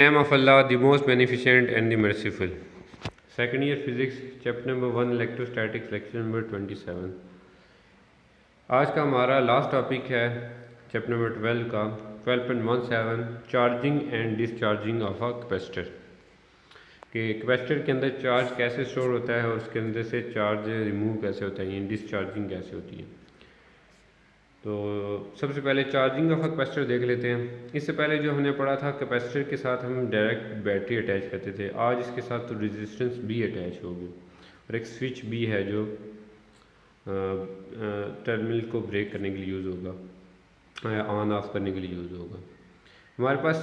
Name of Allah, the most beneficent and the merciful. Second year physics, chapter number 1, electrostatics, lecture number 27. आज का हमारा last topic है chapter number 12 का 12.17 charging and discharging of a capacitor कि capacitor के अंदर charge कैसे store होता है और उसके अंदर से चार्ज रिमूव कैसे होता है, यानी डिस्चार्जिंग कैसे होती है। तो सबसे पहले चार्जिंग ऑफ अ कैपेसिटर देख लेते हैं। इससे पहले जो हमने पढ़ा था कैपेसिटर के साथ हम डायरेक्ट बैटरी अटैच करते थे, आज इसके साथ तो रेजिस्टेंस भी अटैच होगी और एक स्विच भी है जो टर्मिनल को ब्रेक करने के लिए यूज़ होगा, ऑन ऑफ करने के लिए यूज़ होगा। हमारे पास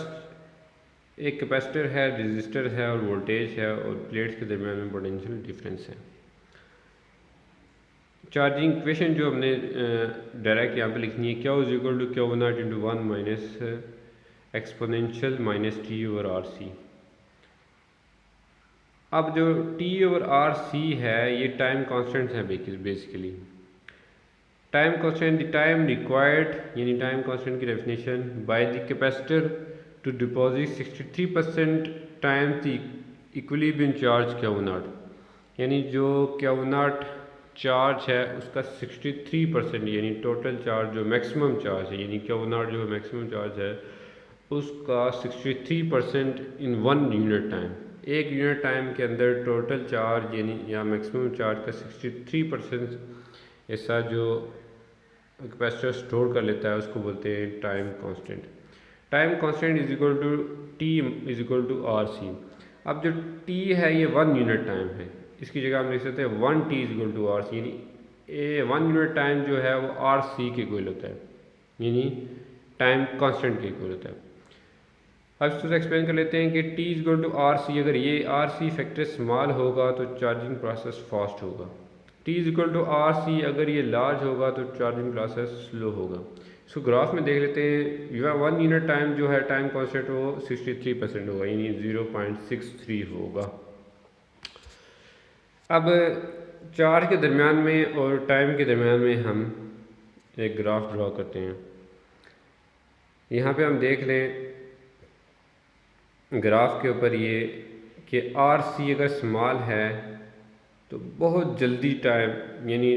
एक कैपेसिटर है, रेजिस्टर है और वोल्टेज है और प्लेट्स के दरमियान में पोटेंशियल डिफरेंस है। चार्जिंग इक्वेशन जो हमने डायरेक्ट यहाँ पे लिखनी है, क्या is equal to Q not into 1 minus exponential minus T over R C. अब जो टी ओवर आर सी है ये टाइम कांस्टेंट है basically. Time constant the time required, यानी टाइम कांस्टेंट की definition by the capacitor to deposit 63% time the equilibrium charge Q not, यानी जो Q not charge है उसका 63% यानी टोटल चार्ज जो मैक्सिमम चार्ज है, यानी क्यू नॉट जो मैक्सिमम चार्ज है उसका 63% इन 1 यूनिट टाइम, एक यूनिट टाइम के अंदर टोटल चार्ज यानी या मैक्सिमम चार्ज का 63% ऐसा जो कैपेसिटर स्टोर कर लेता है उसको बोलते हैं time constant. Time constant is equal to T is equal to R C. अब जो टी है ये 1 यूनिट टाइम है, इसकी जगह हम लिख सकते हैं 1 T is equal to R C, यानी 1 यूनिट टाइम जो है वो आर सी के इक्वल होता है, यानी टाइम कांस्टेंट के इक्वल होता है। अब इसको एक्सप्लेन कर लेते हैं कि T is equal to R C, अगर ये आर सी फैक्टर स्मॉल होगा तो चार्जिंग प्रोसेस फास्ट होगा। T is equal to R C अगर ये लार्ज होगा तो चार्जिंग प्रोसेस स्लो होगा। इसको ग्राफ में देख लेते हैं। 1 यूनिट टाइम जो है टाइम कांस्टेंट वो 63% होगा, यानी 0.63 होगा। अब चार्ज के दरमियान में और टाइम के दरमियान में हम एक ग्राफ ड्रॉ करते हैं। यहाँ पे हम देख लें ग्राफ के ऊपर ये कि आर सी अगर स्मॉल है तो बहुत जल्दी टाइम यानी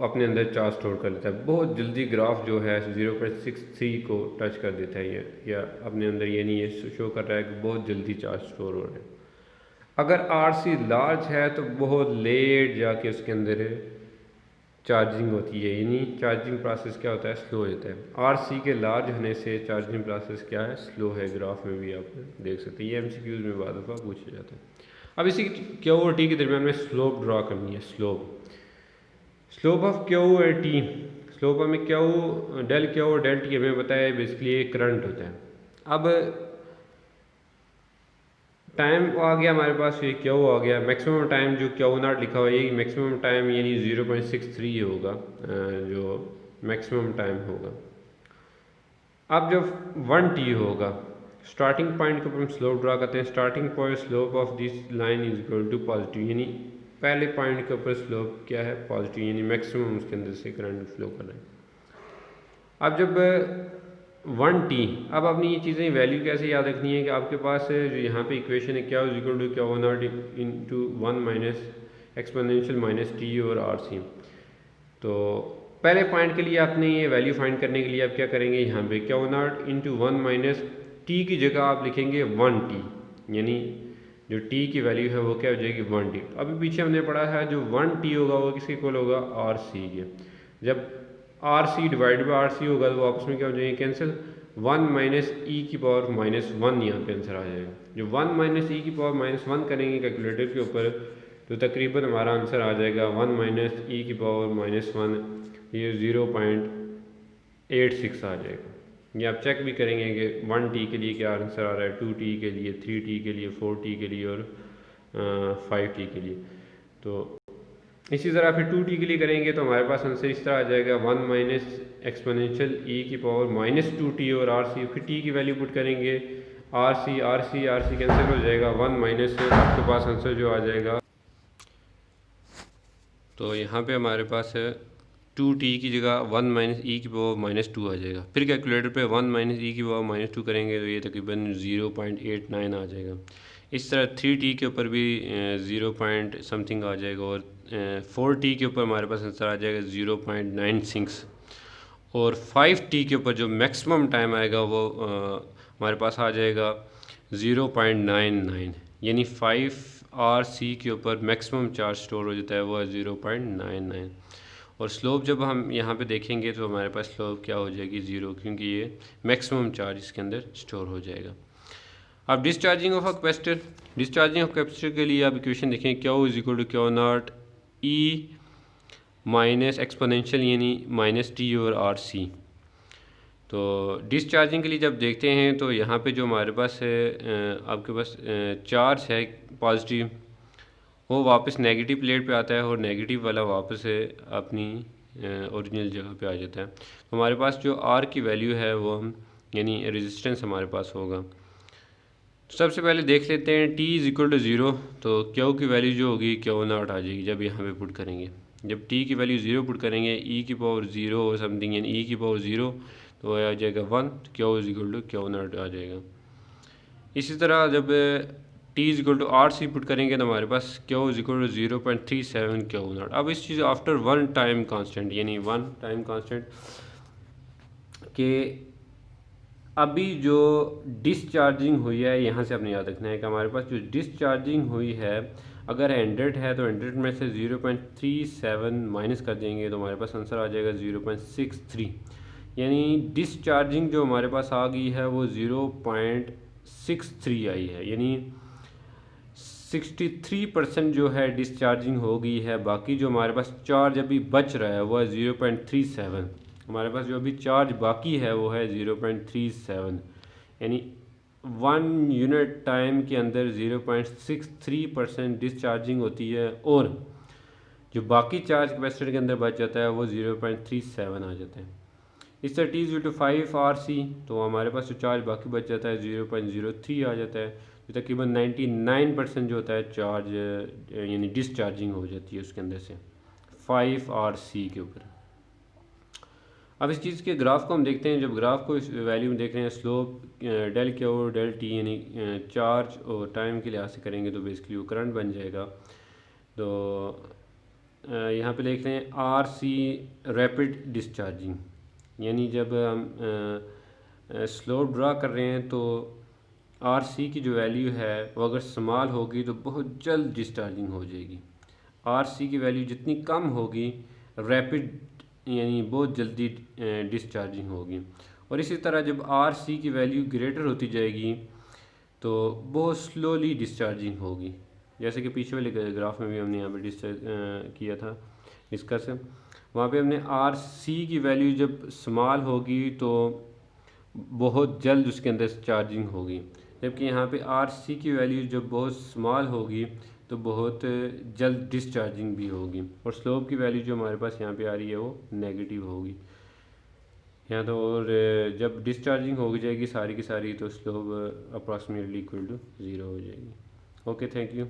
अपने अंदर चार्ज स्टोर कर लेता है, बहुत जल्दी ग्राफ जो है 0.63 को टच कर देता है ये, या अपने अंदर यानी ये शो कर रहा है कि बहुत जल्दी चार्ज स्टोर हो रहा है। अगर आर सी लार्ज है तो बहुत लेट जाके उसके अंदर चार्जिंग होती है, यानी चार्जिंग प्रोसेस क्या होता है, स्लो हो जाता है। आर सी के लार्ज होने से चार्जिंग प्रोसेस क्या है, स्लो है। ग्राफ में भी आप देख सकते हैं, ये एमसीक्यूज में बाद दफ़ा पूछा जाता है। अब इसी क्यू और टी के दरमियान में स्लोप ड्रॉ करनी है। स्लोप ऑफ क्यू और टी, स्लोप हमें क्यू डेल क्यू और डेल टी हमें बताया बेसिकली एक करंट होता है। अब टाइम आ गया हमारे पास, ये क्यू आ गया, मैक्सिमम टाइम जो क्यू नॉट लिखा हुआ है ये मैक्सिमम टाइम यानी 0.63 होगा जो मैक्सिमम टाइम होगा। अब जब 1 टी होगा, स्टार्टिंग पॉइंट के ऊपर हम स्लोप ड्रा करते हैं। Starting point slope of this line is equal to positive, यानी पहले पॉइंट के ऊपर स्लोप क्या है, पॉजिटिव, यानी मैक्सिमम उसके अंदर से करंट फ्लो कर रहा है। अब जब 1 टी, अब आपने ये चीज़ें वैल्यू कैसे याद रखनी है कि आपके पास जो यहाँ पे इक्वेशन है क्या इज इक्वल टू क्या 1 into 1 minus exponential minus T और आर सी। तो पहले पॉइंट के लिए आपने ये वैल्यू फाइंड करने के लिए आप क्या करेंगे, यहाँ पे क्या 1 इंटू 1 माइनस टी की जगह आप लिखेंगे 1 टी, यानी जो टी की वैल्यू है वो क्या हो जाएगी 1 टी। अभी पीछे हमने पढ़ा है जो 1 टी होगा वो किसके इक्वल होगा, आर सी के। जब R C divide by R C होगा तो आपस में क्या हो जाएंगे, कैंसिल। 1 माइनस ई की पावर माइनस 1 यहाँ पे आंसर आ जाएगा। जो 1 माइनस ई की पावर माइनस 1 करेंगे कैलकुलेटर के ऊपर तो तकरीबन हमारा आंसर आ जाएगा 1 माइनस ई की पावर माइनस 1, ये 0.86 आ जाएगा। ये आप चेक भी करेंगे कि 1 टी के लिए क्या आंसर आ रहा है, 2 टी के लिए, 3 टी के लिए, 4 टी के लिए और 5 टी के लिए। तो इसी तरह फिर 2 टी के लिए करेंगे तो हमारे पास आंसर इस तरह आ जाएगा 1 माइनस एक्सपोनेंशियल ई की पावर माइनस 2 टी और आर सी। फिर टी की वैल्यू पुट करेंगे, आर सी कैंसिल हो जाएगा, 1 माइनस आपके पास आंसर जो आ जाएगा। तो यहाँ पे हमारे पास है 2t की जगह 1 माइनस ई की पावर -2 आ जाएगा। फिर कैलकुलेटर पे 1 माइनस ई की पावर -2 करेंगे तो ये तकरीबन 0.89 आ जाएगा। इस तरह 3t के ऊपर भी 0 पॉइंट समथिंग आ जाएगा, और 4t के ऊपर हमारे पास आंसर आ जाएगा 0.96, और 5t के ऊपर जो मैक्सिमम टाइम आएगा वो हमारे पास आ जाएगा 0.99, यानी 5RC के ऊपर मैक्सिमम चार्ज स्टोर हो जाता है वो है 0.99। और स्लोप जब हम यहाँ पे देखेंगे तो हमारे पास स्लोप क्या हो जाएगी 0, क्योंकि ये मैक्सिमम चार्ज इसके अंदर स्टोर हो जाएगा। अब discharging of a capacitor, discharging of capacitor के लिए आप इक्वेशन देखें, Q is equal to Q not E minus exponential यानी -t और आर सी। तो डिस्चार्जिंग के लिए जब देखते हैं तो यहाँ पे जो हमारे पास है आपके पास चार्ज है पॉजिटिव, वो वापस नेगेटिव प्लेट पे आता है, और नेगेटिव वाला वापस है अपनी ओरिजिनल जगह पे आ जाता है। तो हमारे पास जो आर की वैल्यू है वो हम यानी रेजिस्टेंस हमारे पास होगा। तो सबसे पहले देख लेते हैं t इज़ इक्वल टू 0, तो क्यू की वैल्यू जो होगी क्यू नॉट आ जाएगी जब यहाँ पे पुट करेंगे। जब t की वैल्यू 0 पुट करेंगे, e की पावर 0 और समथिंग यानी e की पावर 0, तो आ जाएगा 1, तो Q is equal to Q naught आ जाएगा। इसी तरह जब t is equal to R C पुट करेंगे तो हमारे पास Q is equal to 0.37 Q naught. अब इस चीज़ आफ्टर 1 टाइम कांस्टेंट, यानी 1 टाइम कांस्टेंट के अभी जो डिस्चार्जिंग हुई है, यहाँ से आपने याद रखना है कि हमारे पास जो डिस्चार्जिंग हुई है अगर 100 है तो 100 में से 0.37 माइनस कर देंगे तो हमारे पास आंसर आ जाएगा 0.63, यानी डिस्चार्जिंग जो हमारे पास आ गई है वो 0.63 आई है, यानी 63% जो है डिस्चार्जिंग हो गई है। बाकी जो हमारे पास चार्ज अभी बच रहा है वो है 0.37, हमारे पास जो अभी चार्ज बाकी है वो है 0.37, यानी 1 यूनिट टाइम के अंदर 0.63% डिस्चार्जिंग होती है, और जो बाकी चार्ज कैपेसिटर के अंदर बच जाता है वो 0.37 आ जाता है। इस तरह t = 5RC, तो हमारे पास जो चार्ज बाकी बच जाता है 0.03 आ जाता है, तो तकरीबन 99% जो होता है चार्ज यानी डिस्चार्जिंग हो जाती है उसके अंदर से 5RC के ऊपर। अब इस चीज़ के ग्राफ को हम देखते हैं। जब ग्राफ को इस वैल्यू में देख रहे हैं, स्लोप डेल क्यू और डेल टी यानी चार्ज और टाइम के लिहाज से करेंगे तो बेसिकली वो करंट बन जाएगा। तो यहाँ पे देख रहे हैं आर सी रैपिड डिस्चार्जिंग, यानी जब हम स्लोप ड्रा कर रहे हैं तो आर सी की जो वैल्यू है वो अगर स्मॉल होगी तो बहुत जल्द डिस्चार्जिंग हो जाएगी। आर सी की वैल्यू जितनी कम होगी रैपिड यानी बहुत जल्दी डिस्चार्जिंग होगी, और इसी तरह जब आर सी की वैल्यू ग्रेटर होती जाएगी तो बहुत स्लोली डिस्चार्जिंग होगी। जैसे कि पीछे वाले ग्राफ में भी हमने यहाँ पे डिस्चार्ज किया था डिस्कस, वहाँ पे हमने आर सी की वैल्यू जब स्मॉल होगी तो बहुत जल्द उसके अंदर चार्जिंग होगी, जबकि यहाँ पे आर सी की वैल्यू जब बहुत स्मॉल होगी तो बहुत जल्द डिस्चार्जिंग भी होगी, और स्लोप की वैल्यू जो हमारे पास यहाँ पे आ रही है वो नेगेटिव होगी यहाँ तो। और जब डिस्चार्जिंग हो जाएगी सारी की सारी तो स्लोप अप्रॉक्सीमेटली इक्वल टू 0 हो जाएगी। Okay, thank you.